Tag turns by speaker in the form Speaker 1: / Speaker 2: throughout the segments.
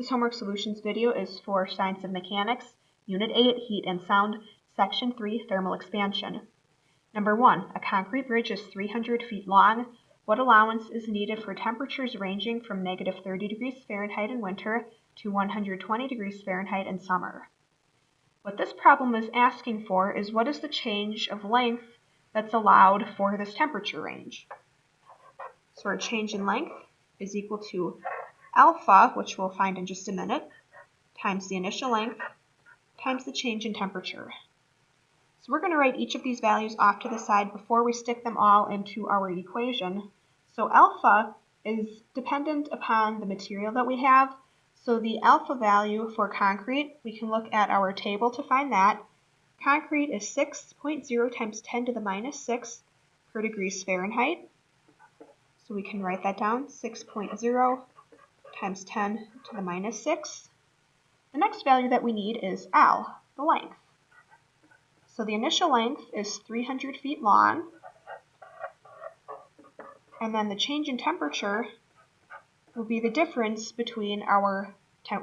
Speaker 1: This homework solutions video is for Science of Mechanics, Unit 8, Heat and Sound, Section 3, Thermal Expansion. Number 1. A concrete bridge is 300 feet long. What allowance is needed for temperatures ranging from negative 30 degrees Fahrenheit in winter to 120 degrees Fahrenheit in summer? What this problem is asking for is what is the change of length that's allowed for this temperature range. So our change in length is equal to alpha, which we'll find in just a minute, times the initial length, times the change in temperature. So we're going to write each of these values off to the side before we stick them all into our equation. So alpha is dependent upon the material that we have. So the alpha value for concrete, we can look at our table to find that. Concrete is 6.0 times 10 to the minus 6 per degrees Fahrenheit. So we can write that down, 6.0 times 10 to the minus 6. The next value that we need is L, the length. So the initial length is 300 feet long, and then the change in temperature will be the difference between our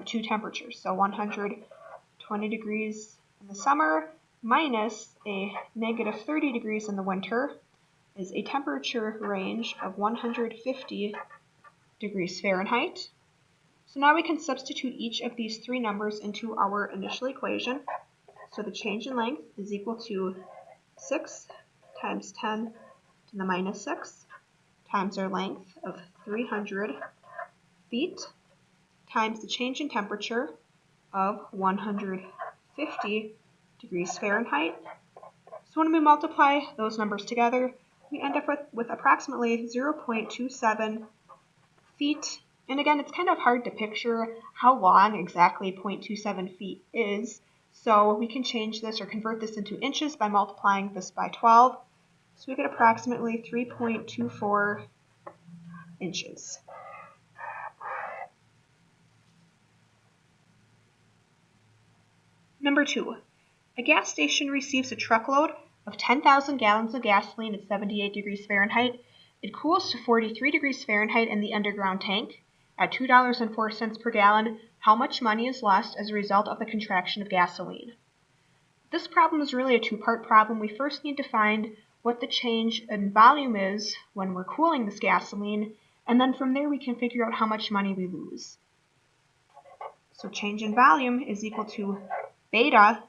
Speaker 1: two temperatures. So 120 degrees in the summer minus a negative 30 degrees in the winter is a temperature range of 150 degrees Fahrenheit. So now we can substitute each of these three numbers into our initial equation. So the change in length is equal to 6 times 10 to the minus 6 times our length of 300 feet times the change in temperature of 150 degrees Fahrenheit. So when we multiply those numbers together, we end up with approximately 0.27 feet. And again, it's kind of hard to picture how long exactly 0.27 feet is. So we can change this or convert this into inches by multiplying this by 12. So we get approximately 3.24 inches. Number 2. A gas station receives a truckload of 10,000 gallons of gasoline at 78 degrees Fahrenheit. It cools to 43 degrees Fahrenheit in the underground tank. At $2.04 per gallon, how much money is lost as a result of the contraction of gasoline? This problem is really a two-part problem. We first need to find what the change in volume is when we're cooling this gasoline, and then from there we can figure out how much money we lose. So change in volume is equal to beta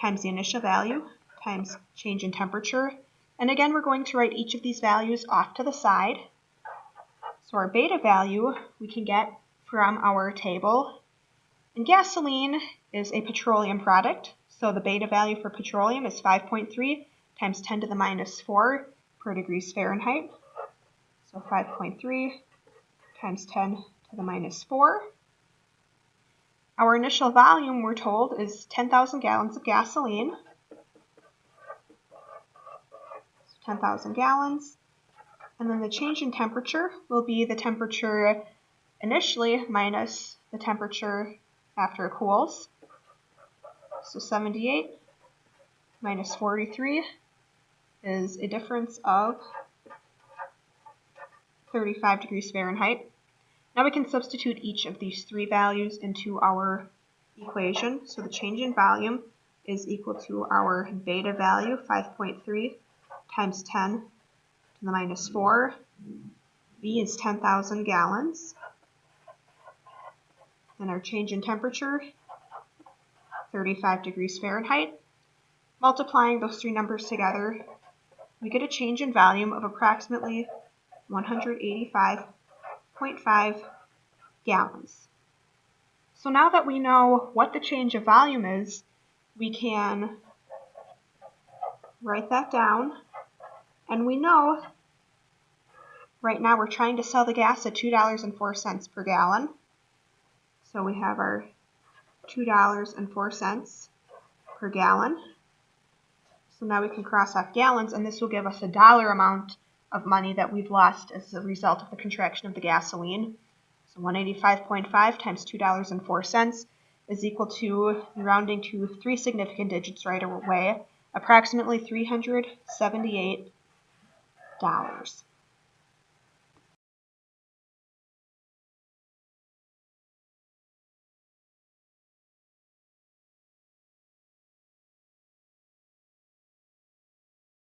Speaker 1: times the initial value times change in temperature. And again, we're going to write each of these values off to the side. So our beta value we can get from our table. And gasoline is a petroleum product, so the beta value for petroleum is 5.3 times 10 to the minus 4 per degrees Fahrenheit. So 5.3 times 10 to the minus 4. Our initial volume, we're told, is 10,000 gallons of gasoline. So 10,000 gallons. And then the change in temperature will be the temperature initially minus the temperature after it cools. So 78 minus 43 is a difference of 35 degrees Fahrenheit. Now we can substitute each of these three values into our equation. So the change in volume is equal to our beta value, 5.3 times 10 to the minus 4. V is 10,000 gallons. And our change in temperature, 35 degrees Fahrenheit. Multiplying those three numbers together, we get a change in volume of approximately 185.5 gallons. So now that we know what the change of volume is, we can write that down. And we know right now we're trying to sell the gas at $2.04 per gallon. So we have our $2.04 per gallon. So now we can cross off gallons, and this will give us a dollar amount of money that we've lost as a result of the contraction of the gasoline. So 185.5 times $2.04 is equal to, rounding to three significant digits right away, approximately $378.